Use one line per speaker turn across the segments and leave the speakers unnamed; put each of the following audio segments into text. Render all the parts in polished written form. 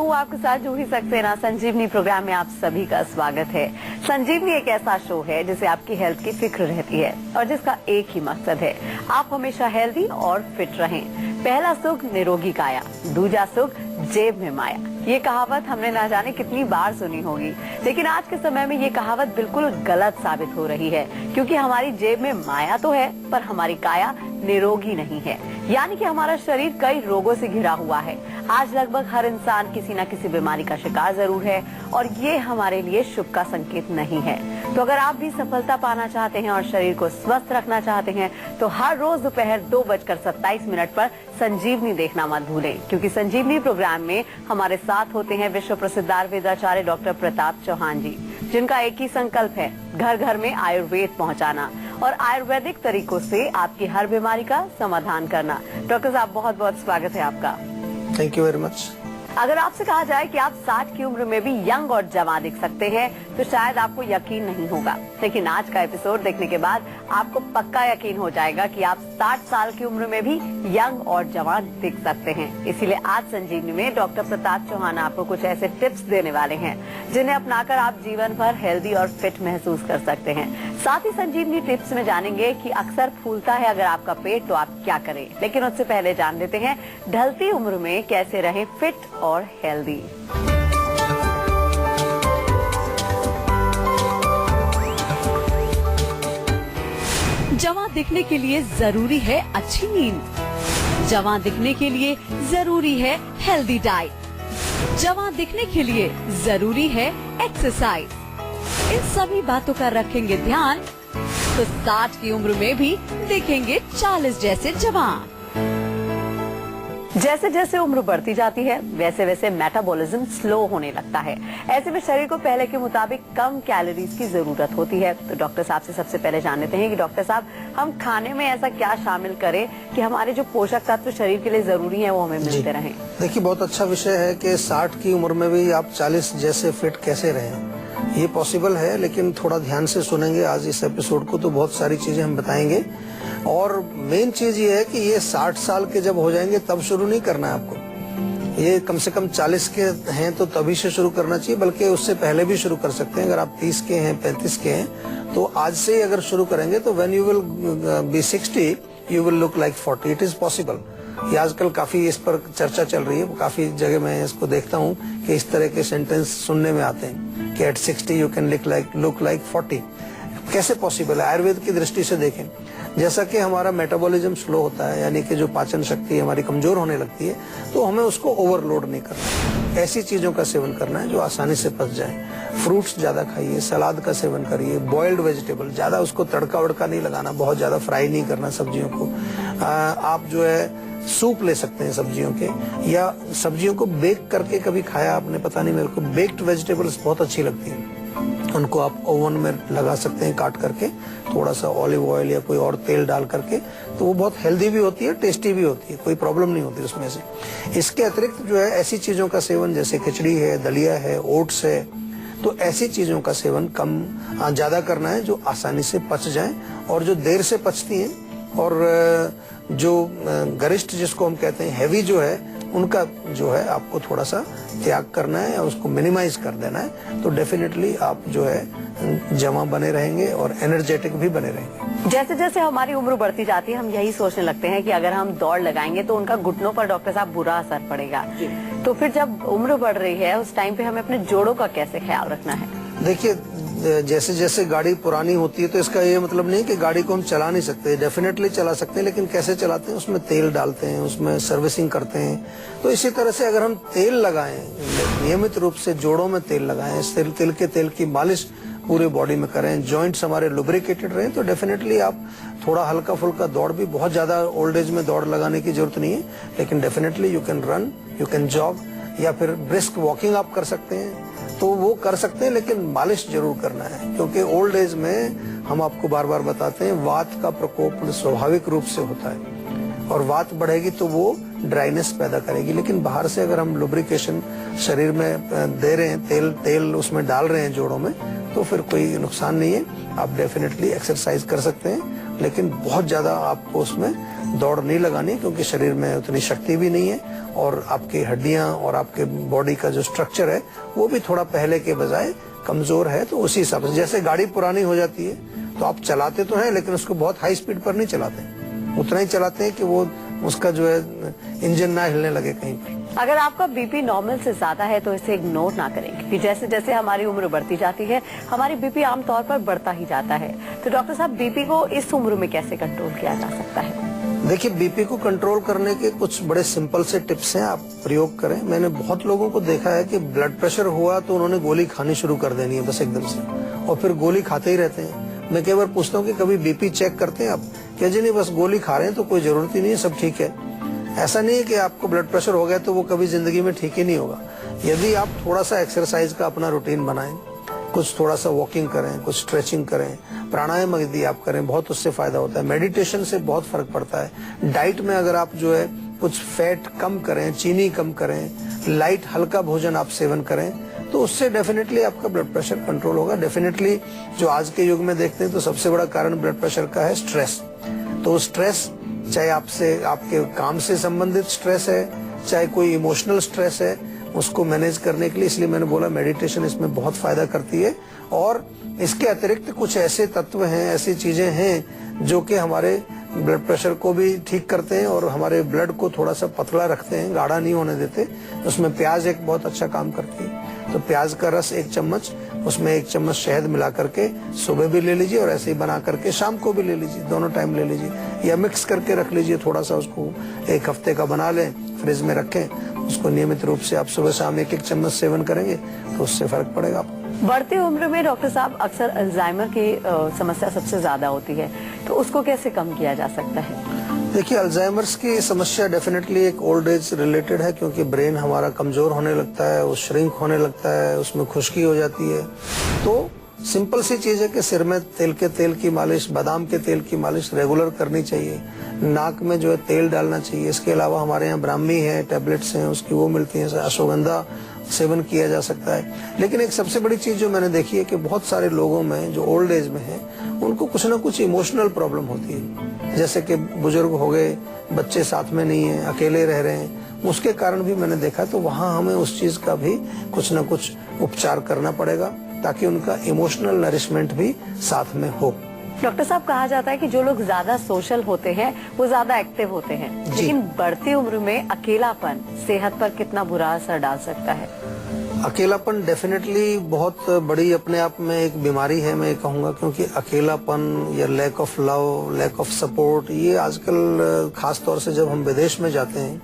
हूँ आपके साथ जूही सक्सेना। संजीवनी प्रोग्राम में आप सभी का स्वागत है। संजीवनी एक ऐसा शो है जिसे आपकी हेल्थ की फिक्र रहती है और जिसका एक ही मकसद है, आप हमेशा हेल्दी और फिट रहें। पहला सुख निरोगी काया, दूजा सुख जेब में माया। ये कहावत हमने ना जाने कितनी बार सुनी होगी, लेकिन आज के समय में ये कहावत बिल्कुल गलत साबित हो रही है, क्योंकि हमारी जेब में माया तो है पर हमारी काया निरोगी नहीं है। यानी कि हमारा शरीर कई रोगों से घिरा हुआ है। आज लगभग हर इंसान किसी न किसी बीमारी का शिकार जरूर है और ये हमारे लिए शुभ का संकेत नहीं है। तो अगर आप भी सफलता पाना चाहते हैं और शरीर को स्वस्थ रखना चाहते हैं तो हर रोज दोपहर 2:27 पर संजीवनी देखना मत भूलें, क्योंकि संजीवनी प्रोग्राम में हमारे साथ होते हैं विश्व प्रसिद्ध आयुर्वेदाचार्य डॉक्टर प्रताप चौहान जी, जिनका एक ही संकल्प है, घर घर में आयुर्वेद पहुंचाना और आयुर्वेदिक तरीकों से आपकी हर बीमारी का समाधान करना। डॉक्टर साहब, बहुत बहुत स्वागत है आपका।
Thank you very much.
अगर आपसे कहा जाए कि आप 60 की उम्र में भी यंग और जवान दिख सकते हैं तो शायद आपको यकीन नहीं होगा, लेकिन आज का एपिसोड देखने के बाद आपको पक्का यकीन हो जाएगा कि आप 60 साल की उम्र में भी यंग और जवान दिख सकते हैं। इसीलिए आज संजीवनी में डॉक्टर प्रताप चौहान आपको कुछ ऐसे टिप्स देने वाले हैं जिन्हें अपनाकर आप जीवन भर हेल्दी और फिट महसूस कर सकते हैं। साथ ही संजीवनी टिप्स में जानेंगे कि अक्सर फूलता है अगर आपका पेट तो आप क्या करें, लेकिन उससे पहले जान लेते हैं ढलती उम्र में कैसे रहें फिट और हेल्दी। जवां दिखने के लिए जरूरी है अच्छी नींद, जवां दिखने के लिए जरूरी है हेल्दी डाइट, जवां दिखने के लिए जरूरी है एक्सरसाइज। इन सभी बातों का रखेंगे ध्यान तो 60 की उम्र में भी दिखेंगे 40 जैसे जवान। जैसे जैसे उम्र बढ़ती जाती है वैसे वैसे मेटाबॉलिज्म स्लो होने लगता है। ऐसे में शरीर को पहले के मुताबिक कम कैलोरीज की जरूरत होती है। तो डॉक्टर साहब से सबसे पहले जान लेते हैं कि डॉक्टर साहब, हम खाने में ऐसा क्या शामिल करें कि हमारे जो पोषक तत्व शरीर के लिए जरूरी है वो हमें मिलते रहें।
देखिए, बहुत अच्छा विषय है कि 60 की उम्र में भी आप 40 जैसे फिट कैसे रहें। ये पॉसिबल है, लेकिन थोड़ा ध्यान से सुनेंगे आज इस एपिसोड को तो बहुत सारी चीजें हम बताएंगे। और मेन चीज ये है कि ये 60 साल के जब हो जाएंगे तब शुरू नहीं करना है आपको। ये कम से कम 40 के हैं तो तभी से शुरू करना चाहिए, बल्कि उससे पहले भी शुरू कर सकते हैं। अगर आप 30 के हैं, 35 के हैं तो आज से ही अगर शुरू करेंगे तो when you will be 60 you will look like 40। It is possible. ये आजकल काफी इस पर चर्चा चल रही है, काफी जगह मैं इसको देखता हूँ कि इस तरह के सेंटेंस सुनने में आते हैं कि at 60 you can look like 40। कैसे पॉसिबल है? आयुर्वेद की दृष्टि से देखें, जैसा कि हमारा मेटाबॉलिज्म स्लो होता है, यानी कि जो पाचन शक्ति हमारी कमजोर होने लगती है, तो हमें उसको ओवरलोड नहीं करना। ऐसी चीजों का सेवन करना है जो आसानी से पच जाए। फ्रूट्स ज्यादा खाइए, सलाद का सेवन करिए, बॉइल्ड वेजिटेबल, ज्यादा उसको तड़का वड़का नहीं लगाना, बहुत ज्यादा फ्राई नहीं करना सब्जियों को। आप जो है सूप ले सकते हैं सब्जियों के, या सब्जियों को बेक करके कभी खाया आपने? पता नहीं मेरे को। बेक्ड वेजिटेबल्स बहुत अच्छी लगती हैं, उनको आप ओवन में लगा सकते हैं काट करके, थोड़ा सा ऑलिव ऑयल या कोई और तेल डाल करके, तो वो बहुत हेल्दी भी होती है, टेस्टी भी होती है, कोई प्रॉब्लम नहीं होती उसमें से। इसके अतिरिक्त जो है ऐसी चीजों का सेवन, जैसे खिचड़ी है, दलिया है, ओट्स है, तो ऐसी चीजों का सेवन कम ज्यादा करना है जो आसानी से पच जाए और जो देर से पचती हैं, और जो गरिष्ठ जिसको हम कहते हैं हैवी जो है, उनका जो है आपको थोड़ा सा त्याग करना है या उसको मिनिमाइज कर देना है। तो डेफिनेटली आप जो है जमा बने रहेंगे और एनर्जेटिक भी बने रहेंगे।
जैसे जैसे हमारी उम्र बढ़ती जाती है हम यही सोचने लगते हैं कि अगर हम दौड़ लगाएंगे तो उनका घुटनों पर डॉक्टर साहब बुरा असर पड़ेगा। तो फिर जब उम्र बढ़ रही है उस टाइम पे हमें अपने जोड़ों का कैसे ख्याल रखना है?
देखिए, जैसे जैसे गाड़ी पुरानी होती है तो इसका ये मतलब नहीं कि गाड़ी को हम चला नहीं सकते, डेफिनेटली चला सकते हैं, लेकिन कैसे चलाते हैं? उसमें तेल डालते हैं, उसमें सर्विसिंग करते हैं। तो इसी तरह से अगर हम तेल लगाएं, नियमित रूप से जोड़ों में तेल लगाएं, तेल की मालिश पूरे बॉडी में करें, जॉइंट्स हमारे लुब्रिकेटेड रहें, तो डेफिनेटली आप थोड़ा हल्का फुल्का दौड़ भी, बहुत ज्यादा ओल्ड एज में दौड़ लगाने की जरूरत नहीं है, लेकिन definitely you can run, you can jog, या फिर ब्रिस्क वॉकिंग आप कर सकते हैं, तो वो कर सकते हैं, लेकिन मालिश जरूर करना है। क्योंकि ओल्ड एज में हम आपको बार बार बताते हैं वात का प्रकोप स्वाभाविक रूप से होता है, और वात बढ़ेगी तो वो ड्राइनेस पैदा करेगी। लेकिन बाहर से अगर हम लुब्रिकेशन शरीर में दे रहे हैं, तेल उसमें डाल रहे हैं जोड़ों में, तो फिर कोई नुकसान नहीं है। आप डेफिनेटली एक्सरसाइज कर सकते हैं, लेकिन बहुत ज्यादा आपको उसमें दौड़ नहीं लगानी, क्योंकि शरीर में उतनी शक्ति भी नहीं है और आपकी हड्डियां और आपके बॉडी का जो स्ट्रक्चर है वो भी थोड़ा पहले के बजाय कमजोर है। तो उसी हिसाब से जैसे गाड़ी पुरानी हो जाती है तो आप चलाते तो हैं, लेकिन उसको बहुत हाई स्पीड पर नहीं चलाते, उतना ही चलाते हैं कि वो उसका जो है इंजन ना हिलने लगे कहीं पर।
अगर आपका बीपी नॉर्मल से ज्यादा है तो इसे इग्नोर ना करें, क्योंकि जैसे जैसे हमारी उम्र बढ़ती जाती है हमारी बीपी आमतौर पर बढ़ता ही जाता है। तो डॉक्टर साहब, बीपी को इस उम्र में कैसे कंट्रोल किया जा सकता है?
देखिए, बीपी को कंट्रोल करने के कुछ बड़े सिंपल से टिप्स हैं, आप प्रयोग करें। मैंने बहुत लोगों को देखा है कि ब्लड प्रेशर हुआ तो उन्होंने गोली खानी शुरू कर देनी है बस एकदम से, और फिर गोली खाते ही रहते हैं। मैं कई बार पूछता हूँ कि कभी बीपी चेक करते हैं आप? क्या जी नहीं, बस गोली खा रहे हैं तो कोई जरूरत ही नहीं है, सब ठीक है। ऐसा नहीं है कि आपको ब्लड प्रेशर हो गया तो वो कभी जिंदगी में ठीक ही नहीं होगा। यदि आप थोड़ा सा एक्सरसाइज का अपना रूटीन बनाएं, कुछ थोड़ा सा वॉकिंग करें, कुछ स्ट्रेचिंग करें, प्राणायाम यदि आप करें, बहुत उससे फायदा होता है। मेडिटेशन से बहुत फर्क पड़ता है। डाइट में अगर आप जो है कुछ फैट कम करें, चीनी कम करें, लाइट हल्का भोजन आप सेवन करें, तो उससे डेफिनेटली आपका ब्लड प्रेशर कंट्रोल होगा। डेफिनेटली जो आज के युग में देखते हैं तो सबसे बड़ा कारण ब्लड प्रेशर का है स्ट्रेस। तो स्ट्रेस, चाहे आपसे आपके काम से संबंधित स्ट्रेस है, चाहे कोई इमोशनल स्ट्रेस है, उसको मैनेज करने के लिए, इसलिए मैंने बोला मेडिटेशन इसमें बहुत फायदा करती है। और इसके अतिरिक्त कुछ ऐसे तत्व हैं, ऐसी चीजें हैं जो कि हमारे ब्लड प्रेशर को भी ठीक करते हैं और हमारे ब्लड को थोड़ा सा पतला रखते हैं, गाढ़ा नहीं होने देते। उसमें प्याज एक बहुत अच्छा काम करती है। तो प्याज का रस 1 चम्मच, उसमें 1 चम्मच शहद मिला करके सुबह भी ले लीजिए और ऐसे ही बना करके शाम को भी ले लीजिए, दोनों टाइम ले लीजिए, या मिक्स करके रख लीजिए। थोड़ा सा उसको 1 हफ्ते का बना लें, फ्रिज में रखें, उसको नियमित रूप से आप सुबह शाम 1-1 चम्मच सेवन करेंगे तो उससे फर्क पड़ेगा आपको।
बढ़ती उम्र में डॉक्टर साहब अक्सर अल्जाइमर की समस्या सबसे ज्यादा होती है, तो उसको कैसे कम किया जा सकता है?
देखिए, अल्जाइमर्स की समस्या डेफिनेटली एक ओल्ड एज रिलेटेड है, क्योंकि ब्रेन हमारा कमजोर होने लगता है, वो श्रिंक होने लगता है, उसमें खुश्की हो जाती है। तो सिंपल सी चीज है कि सिर में तेल की मालिश, बादाम के तेल की मालिश रेगुलर करनी चाहिए। नाक में जो है तेल डालना चाहिए। इसके अलावा हमारे यहाँ ब्राह्मी है, टैबलेट्स हैं उसकी, वो मिलती हैं। अश्वगंधा सेवन किया जा सकता है। लेकिन एक सबसे बड़ी चीज जो मैंने देखी है कि बहुत सारे लोगों में जो ओल्ड एज में है, उनको कुछ ना कुछ इमोशनल प्रॉब्लम होती है। जैसे कि बुजुर्ग हो गए, बच्चे साथ में नहीं है, अकेले रह रहे हैं, उसके कारण भी मैंने देखा। तो वहाँ हमें उस चीज का भी कुछ न कुछ उपचार करना पड़ेगा, ताकि उनका इमोशनल नरिशमेंट भी साथ में हो।
डॉक्टर साहब, कहा जाता है कि जो लोग ज्यादा सोशल होते हैं वो ज्यादा एक्टिव होते हैं, लेकिन बढ़ती उम्र में अकेलापन सेहत पर कितना बुरा असर डाल सकता है?
अकेलापन डेफिनेटली बहुत बड़ी अपने आप में एक बीमारी है, मैं कहूँगा, क्योंकि अकेलापन या lack of love, lack of support, ये आजकल खास तौर से जब हम विदेश में जाते हैं,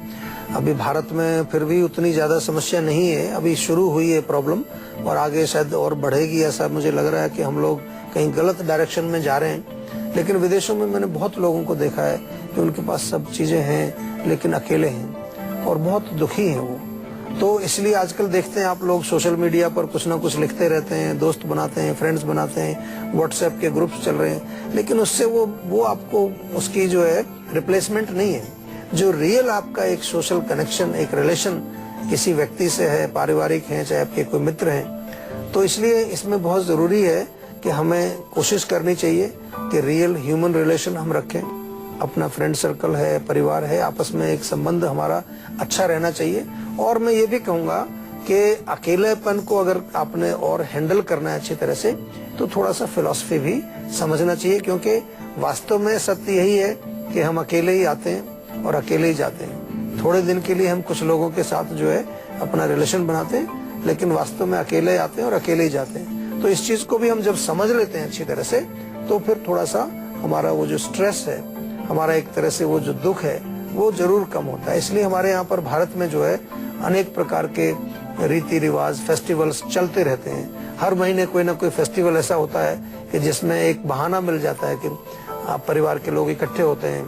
अभी भारत में फिर भी उतनी ज्यादा समस्या नहीं है, अभी शुरू हुई है प्रॉब्लम और आगे शायद और बढ़ेगी, ऐसा मुझे लग रहा है कि हम लोग कहीं गलत डायरेक्शन में जा रहे हैं। लेकिन विदेशों में मैंने बहुत लोगों को देखा है कि उनके पास सब चीजें हैं लेकिन अकेले हैं और बहुत दुखी हैं वो। तो इसलिए आजकल देखते हैं आप लोग सोशल मीडिया पर कुछ ना कुछ लिखते रहते हैं, दोस्त बनाते हैं, फ्रेंड्स बनाते हैं, व्हाट्सएप के ग्रुप्स चल रहे हैं, लेकिन उससे वो आपको उसकी जो है रिप्लेसमेंट नहीं है। जो रियल आपका एक सोशल कनेक्शन, एक रिलेशन किसी व्यक्ति से है, पारिवारिक है, चाहे आपके कोई मित्र हैं, तो इसलिए इसमें बहुत जरूरी है कि हमें कोशिश करनी चाहिए कि रियल ह्यूमन रिलेशन हम रखें। अपना फ्रेंड सर्कल है, परिवार है, आपस में एक संबंध हमारा अच्छा रहना चाहिए। और मैं ये भी कहूँगा कि अकेलेपन को अगर आपने और हैंडल करना है अच्छी तरह से, तो थोड़ा सा फिलॉसफी भी समझना चाहिए, क्योंकि वास्तव में सत्य यही है कि हम अकेले ही आते हैं और अकेले ही जाते हैं। थोड़े दिन के लिए हम कुछ लोगों के साथ जो है अपना रिलेशन बनाते हैं, लेकिन वास्तव में अकेले आते हैं और अकेले ही जाते हैं। तो इस चीज को भी हम जब समझ लेते हैं अच्छी तरह से, तो फिर थोड़ा सा हमारा वो जो स्ट्रेस है, हमारा एक तरह से वो जो दुख है, वो जरूर कम होता है। इसलिए हमारे यहाँ पर भारत में जो है अनेक प्रकार के रीति रिवाज, फेस्टिवल्स चलते रहते हैं। हर महीने कोई ना कोई फेस्टिवल ऐसा होता है कि जिसमें एक बहाना मिल जाता है कि आप परिवार के लोग इकट्ठे होते हैं,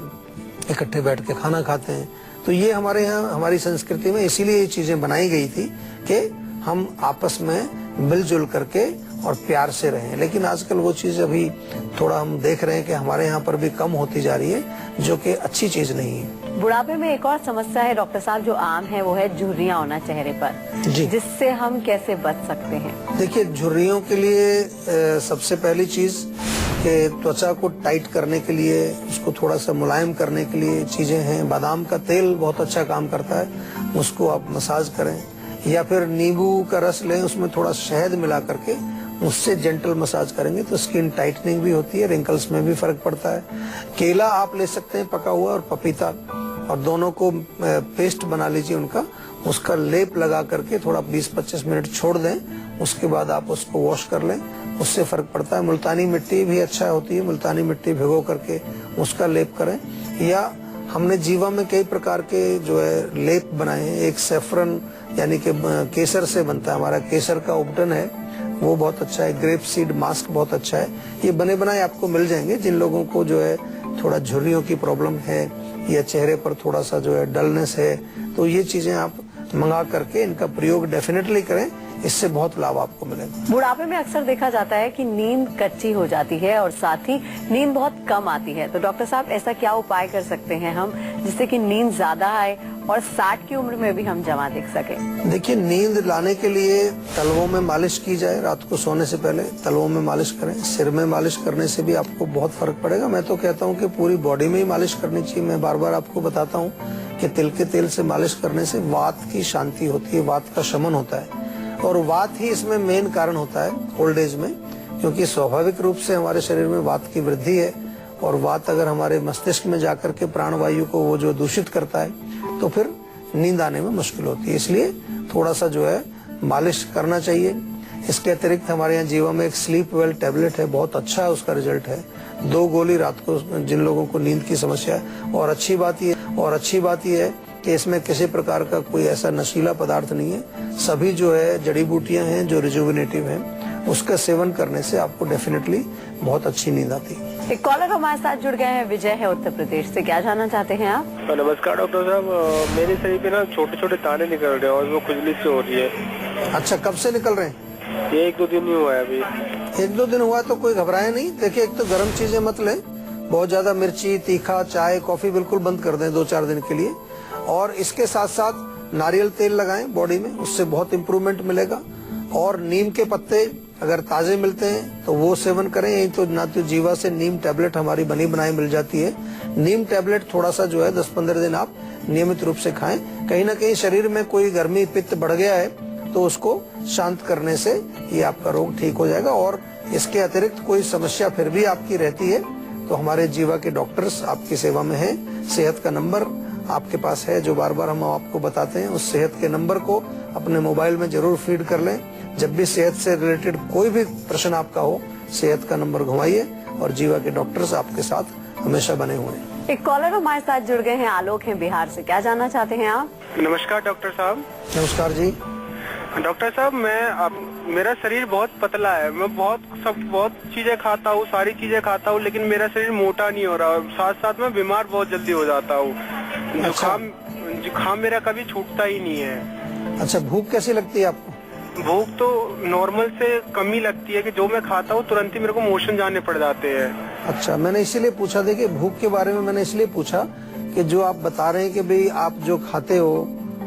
इकट्ठे बैठ के खाना खाते हैं। तो ये हमारे यहाँ हमारी संस्कृति में इसीलिए ये चीजें बनाई गई थी कि हम आपस में मिलजुल करके और प्यार से रहें। लेकिन आजकल वो चीज अभी थोड़ा हम देख रहे हैं कि हमारे यहाँ पर भी कम होती जा रही है, जो कि अच्छी चीज नहीं है।
बुढ़ापे में एक और समस्या है डॉक्टर साहब जो आम है, वो है झुर्रियां होना चेहरे पर,
जी।
जिससे हम कैसे बच सकते हैं?
देखिए, झुर्रियों के लिए सबसे पहली चीज कि त्वचा को टाइट करने के लिए, उसको थोड़ा सा मुलायम करने के लिए चीजें हैं। बादाम का तेल बहुत अच्छा काम करता है, उसको आप मसाज करें, या फिर नींबू का रस लें, उसमें थोड़ा शहद मिला करके उससे जेंटल मसाज करेंगे तो स्किन टाइटनिंग भी होती है, रिंकल्स में भी फर्क पड़ता है। केला आप ले सकते हैं पका हुआ, और पपीता, और दोनों को पेस्ट बना लीजिए उनका, उसका लेप लगा करके थोड़ा 20-25 मिनट छोड़ दें, उसके बाद आप उसको वॉश कर लें, उससे फर्क पड़ता है। मुल्तानी मिट्टी भी अच्छा होती है, मुल्तानी मिट्टी भिगो करके उसका लेप करें। या हमने जीवा में कई प्रकार के जो है लेप बनाए हैं। एक सेफ्रन यानी कि केसर से बनता है, हमारा केसर का उपटन है, वो बहुत अच्छा है। ग्रेप सीड मास्क बहुत अच्छा है। ये बने बनाए आपको मिल जाएंगे। जिन लोगों को जो है थोड़ा झुर्रियों की प्रॉब्लम है या चेहरे पर थोड़ा सा जो है डलनेस है, तो ये चीजें आप मंगा करके इनका प्रयोग डेफिनेटली करें, इससे बहुत लाभ आपको मिलेगा।
बुढ़ापे में अक्सर देखा जाता है कि नींद कच्ची हो जाती है और साथ ही नींद बहुत कम आती है, तो डॉक्टर साहब ऐसा क्या उपाय कर सकते हैं हम जिससे कि नींद ज्यादा आए और 60 की उम्र में भी हम जवां दिख सके?
देखिए, नींद लाने के लिए तलवों में मालिश की जाए। रात को सोने से पहले तलवों में मालिश करें। सिर में मालिश करने से भी आपको बहुत फर्क पड़ेगा। मैं तो कहता हूँ कि पूरी बॉडी में ही मालिश करनी चाहिए। मैं बार बार आपको बताता हूँ कि तिल के तेल से मालिश करने से वात की शांति होती है, वात का शमन होता है, और वात ही इसमें मेन कारण होता है ओल्ड एज में, क्योंकि स्वाभाविक रूप से हमारे शरीर में वात की वृद्धि है, और वात अगर हमारे मस्तिष्क में जाकर के प्राणवायु को वो जो दूषित करता है, तो फिर नींद आने में मुश्किल होती है। इसलिए थोड़ा सा जो है मालिश करना चाहिए। इसके अतिरिक्त हमारे यहाँ जीवा में एक स्लीप वेल टैबलेट है, बहुत अच्छा है, उसका रिजल्ट है। 2 गोली रात को जिन लोगों को नींद की समस्या है। और अच्छी बात ये है कि इसमें किसी प्रकार का कोई ऐसा नशीला पदार्थ नहीं है। सभी जो है जड़ी बूटियां हैं जो रिजुविनेटिव हैं, उसका सेवन करने से आपको डेफिनेटली बहुत अच्छी नींद आती है।
एक कॉलर हमारे साथ जुड़ गए हैं, विजय है उत्तर प्रदेश से। क्या जानना चाहते हैं आप?
नमस्कार डॉक्टर साहब, मेरे शरीर पे ना छोटे छोटे दाने निकल रहे हैं और वो खुजली से हो रही है।
अच्छा, कब से निकल रहे हैं?
ये 1-2 दिन ही हुआ है अभी।
1-2 दिन हुआ तो कोई घबराए नहीं। देखिए, एक तो गर्म चीजें मत लें, बहुत ज्यादा मिर्ची, तीखा, चाय, कॉफी बिल्कुल बंद कर दें 2-4 दिन के लिए। और इसके साथ साथ नारियल तेल लगाएं बॉडी में, उससे बहुत इम्प्रूवमेंट मिलेगा। और नीम के पत्ते अगर ताजे मिलते हैं तो वो सेवन करें। यही तो ना तो जीवा से नीम टैबलेट हमारी बनी बनाई मिल जाती है। नीम टैबलेट थोड़ा सा जो है 10-15 दिन आप नियमित रूप से खाएं। कहीं ना कहीं शरीर में कोई गर्मी पित्त बढ़ गया है तो उसको शांत करने से ये आपका रोग ठीक हो जाएगा। और इसके अतिरिक्त कोई समस्या फिर भी आपकी रहती है तो हमारे जीवा के डॉक्टर्स आपकी सेवा में हैं। सेहत का नंबर आपके पास है जो बार बार हम आपको बताते हैं। उस सेहत के नंबर को अपने मोबाइल में जरूर फीड कर लें। जब भी सेहत से रिलेटेड कोई भी प्रश्न आपका हो, सेहत का नंबर घुमाइए और जीवा के डॉक्टर्स आपके साथ हमेशा बने हुए हैं।
एक कॉलर हमारे साथ जुड़ गए हैं, आलोक हैं बिहार से। क्या जानना चाहते हैं आप?
नमस्कार डॉक्टर साहब।
नमस्कार जी।
डॉक्टर साहब, मेरा शरीर बहुत पतला है। मैं बहुत चीजें खाता हूँ, सारी चीजें खाता हूँ, लेकिन मेरा शरीर मोटा नहीं हो रहा। साथ साथ मैं बीमार बहुत जल्दी हो जाता हूँ। जुकाम मेरा कभी छूटता ही नहीं है।
अच्छा, भूख कैसी लगती है आपको?
भूख तो नॉर्मल से कम ही लगती है कि जो मैं खाता हूँ तुरंत ही मेरे को मोशन जाने पड़ जाते हैं।
अच्छा, मैंने इसीलिए पूछा, देखिए भूख के बारे में मैंने इसलिए पूछा कि जो आप बता रहे हैं कि भाई आप जो खाते हो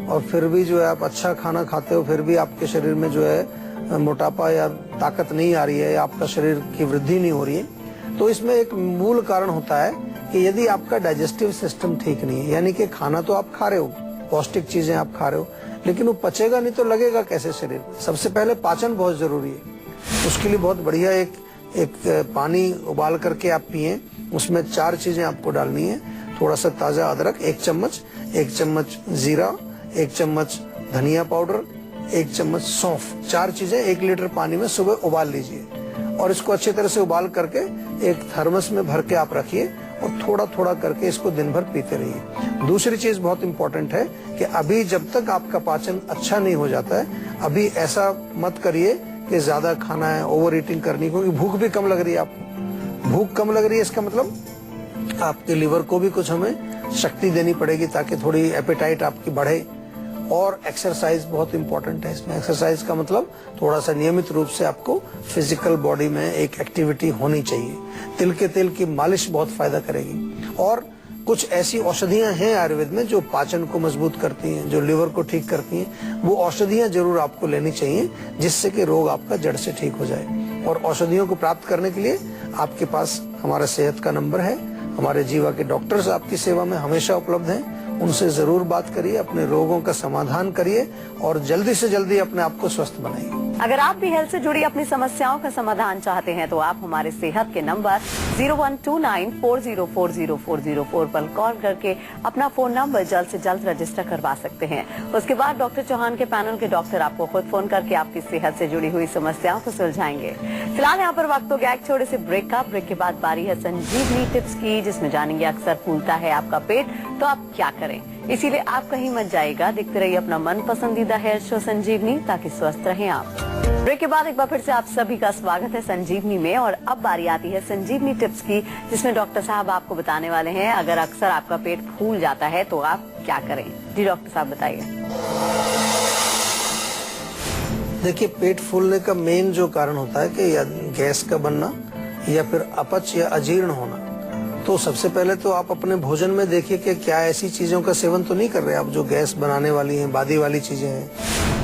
और फिर भी जो है आप अच्छा खाना खाते हो, फिर भी आपके शरीर में जो है मोटापा या ताकत नहीं आ रही है या आपका शरीर की वृद्धि नहीं हो रही है, तो इसमें एक मूल कारण होता है कि यदि आपका डाइजेस्टिव सिस्टम ठीक नहीं है, यानी कि खाना तो आप खा रहे हो, पौष्टिक चीजें आप खा रहे हो, लेकिन वो पचेगा नहीं तो लगेगा कैसे शरीर में। सबसे पहले पाचन बहुत जरूरी है। उसके लिए बहुत बढ़िया एक पानी उबाल करके आप पिए। उसमें 4 चीजें आपको डालनी है। थोड़ा सा ताजा अदरक 1 चम्मच, 1 चम्मच जीरा, 1 चम्मच धनिया पाउडर, 1 चम्मच सौंफ। 4 चीजें 1 लीटर पानी में सुबह उबाल लीजिए और इसको अच्छी तरह से उबाल करके एक थर्मस में भर के आप रखिए और थोड़ा थोड़ा करके इसको दिन भर पीते रहिए। दूसरी चीज बहुत इंपॉर्टेंट है कि अभी जब तक आपका पाचन अच्छा नहीं हो जाता है, अभी ऐसा मत करिए कि ज्यादा खाना है, ओवर ईटिंग करनी, क्योंकि भूख भी कम लग रही है आपको। भूख कम लग रही है इसका मतलब आपके लिवर को भी कुछ हमें शक्ति देनी पड़ेगी ताकि थोड़ी एपेटाइट आपकी बढ़े। और एक्सरसाइज बहुत इंपॉर्टेंट है इसमें। एक्सरसाइज का मतलब थोड़ा सा नियमित रूप से आपको फिजिकल बॉडी में एक एक्टिविटी होनी चाहिए। तिल के तेल की मालिश बहुत फायदा करेगी। और कुछ ऐसी औषधियां हैं आयुर्वेद में जो पाचन को मजबूत करती हैं, जो लिवर को ठीक करती हैं। वो औषधियां जरूर आपको लेनी चाहिए जिससे कि रोग आपका जड़ से ठीक हो जाए। और औषधियों को प्राप्त करने के लिए आपके पास हमारा सेहत का नंबर है। हमारे जीवा के डॉक्टर्स आपकी सेवा में हमेशा उपलब्ध हैं। उनसे जरूर बात करिए, अपने रोगों का समाधान करिए और जल्दी से जल्दी अपने आप को स्वस्थ बनाइए।
अगर आप भी हेल्थ से जुड़ी अपनी समस्याओं का समाधान चाहते हैं तो आप हमारे सेहत के नंबर 0129404040 पर कॉल करके अपना फोन नंबर जल्द से जल्द रजिस्टर करवा सकते हैं। उसके बाद डॉक्टर चौहान के पैनल के डॉक्टर आपको खुद फोन करके आपकी सेहत से जुड़ी हुई समस्याओं को सुलझाएंगे। फिलहाल यहाँ पर वक्त हो गया एक छोटे से ब्रेक का। ब्रेक के बाद बारी है संजीवनी टिप्स की, जिसमें जानेंगे अक्सर फूलता है आपका पेट तो आप क्या करें। इसीलिए आप कहीं मत जाइएगा, देखते रहिए अपना मन पसंदीदा हेल्थ शो संजीवनी, ताकि स्वस्थ रहें आप। ब्रेक के बाद एक बार फिर से आप सभी का स्वागत है संजीवनी में। और अब बारी आती है संजीवनी टिप्स की, जिसमें डॉक्टर साहब आपको बताने वाले हैं अगर अक्सर आपका पेट फूल जाता है तो आप क्या करें। जी डॉक्टर साहब बताइए।
देखिए, पेट फूलने का मेन जो कारण होता है कि या गैस का बनना या फिर अपच या अजीर्ण होना। तो सबसे पहले तो आप अपने भोजन में देखिए कि क्या ऐसी चीजों का सेवन तो नहीं कर रहे आप जो गैस बनाने वाली हैं, बादी वाली चीजें हैं।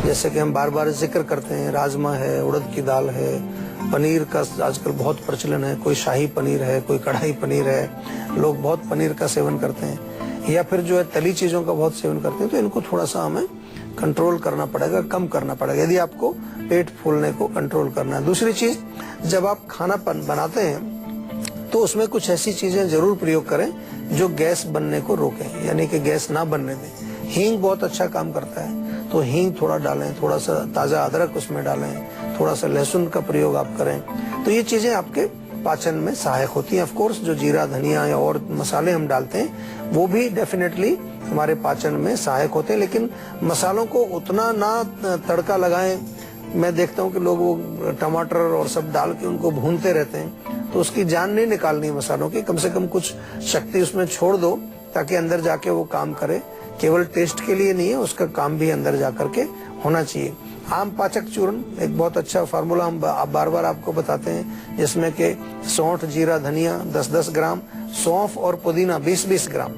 जैसे कि हम बार बार जिक्र करते हैं, राजमा है, उड़द की दाल है, पनीर का आजकल बहुत प्रचलन है। कोई शाही पनीर है, कोई कढ़ाई पनीर है, लोग बहुत पनीर का सेवन करते हैं। या फिर जो है तली चीजों का बहुत सेवन करते हैं। तो इनको थोड़ा सा हमें कंट्रोल करना पड़ेगा, कम करना पड़ेगा यदि आपको पेट फूलने को कंट्रोल करना है। दूसरी चीज, जब आप खाना बनाते हैं तो उसमें कुछ ऐसी चीजें जरूर प्रयोग करें जो गैस बनने को रोकें, यानी कि गैस ना बनने दें। हींग बहुत अच्छा काम करता है, तो हींग थोड़ा डालें, थोड़ा सा ताजा अदरक उसमें डालें, थोड़ा सा लहसुन का प्रयोग आप करें। तो ये चीजें आपके पाचन में सहायक होती हैं। ऑफ कोर्स जो जीरा, धनिया या और मसाले हम डालते हैं वो भी डेफिनेटली हमारे पाचन में सहायक होते हैं, लेकिन मसालों को उतना ना तड़का लगाएं। मैं देखता हूँ कि लोग वो टमाटर और सब डाल के उनको भूनते रहते हैं, तो उसकी जान नहीं निकालनी मसालों की। कम से कम कुछ शक्ति उसमें छोड़ दो ताकि अंदर जाके वो काम करे। केवल टेस्ट के लिए नहीं है, उसका काम भी अंदर जाकर के होना चाहिए। आम पाचक चूर्ण एक बहुत अच्छा फार्मूला हम बार बार आपको बताते हैं, जिसमें कि सौंठ, जीरा, धनिया 10-10 ग्राम, सौंफ और पुदीना 20-20 ग्राम,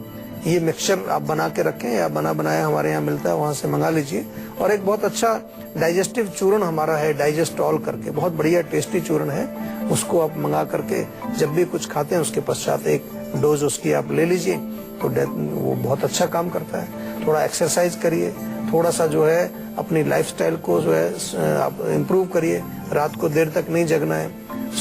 ये मिक्सचर आप बना के रखें या बना बनाया हमारे यहाँ मिलता है, वहां से मंगा लीजिए। और एक बहुत अच्छा डाइजेस्टिव चूर्ण हमारा है, डाइजेस्टॉल करके, बहुत बढ़िया टेस्टी चूर्ण है। उसको आप मंगा करके जब भी कुछ खाते हैं उसके पश्चात एक डोज उसकी आप ले लीजिए, तो वो बहुत अच्छा काम करता है। थोड़ा एक्सरसाइज करिए, थोड़ा सा जो है अपनी लाइफस्टाइल को जो है आप इम्प्रूव करिए। रात को देर तक नहीं जगना है,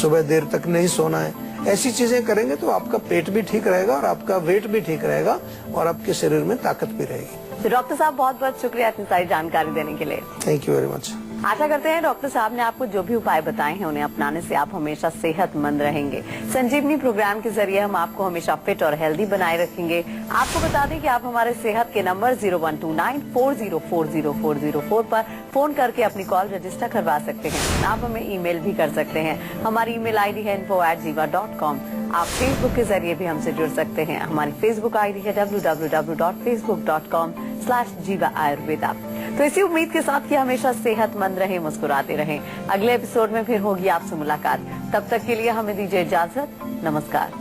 सुबह देर तक नहीं सोना है। ऐसी चीजें करेंगे तो आपका पेट भी ठीक रहेगा और आपका वेट भी ठीक रहेगा और आपके शरीर में ताकत भी रहेगी।
तो डॉक्टर साहब बहुत बहुत शुक्रिया इतनी सारी जानकारी देने के लिए।
Thank you very much.
आशा करते हैं डॉक्टर साहब ने आपको जो भी उपाय बताए हैं उन्हें अपनाने से आप हमेशा सेहतमंद रहेंगे। संजीवनी प्रोग्राम के जरिए हम आपको हमेशा फिट और हेल्दी बनाए रखेंगे। आपको बता दें कि आप हमारे सेहत के नंबर 0129404040 पर फोन करके अपनी कॉल रजिस्टर करवा सकते हैं। आप हमें ईमेल भी कर सकते हैं। हमारी ईमेल आईडी है info@jiva.com। आप फेसबुक के जरिए भी हमसे जुड़ सकते हैं। हमारी फेसबुक आईडी है www.facebook.com/jiva ayurveda। तो इसी उम्मीद के साथ कि हमेशा सेहतमंद रहें, मुस्कुराते रहें। अगले एपिसोड में फिर होगी आपसे मुलाकात। तब तक के लिए हमें दीजिए इजाजत। नमस्कार।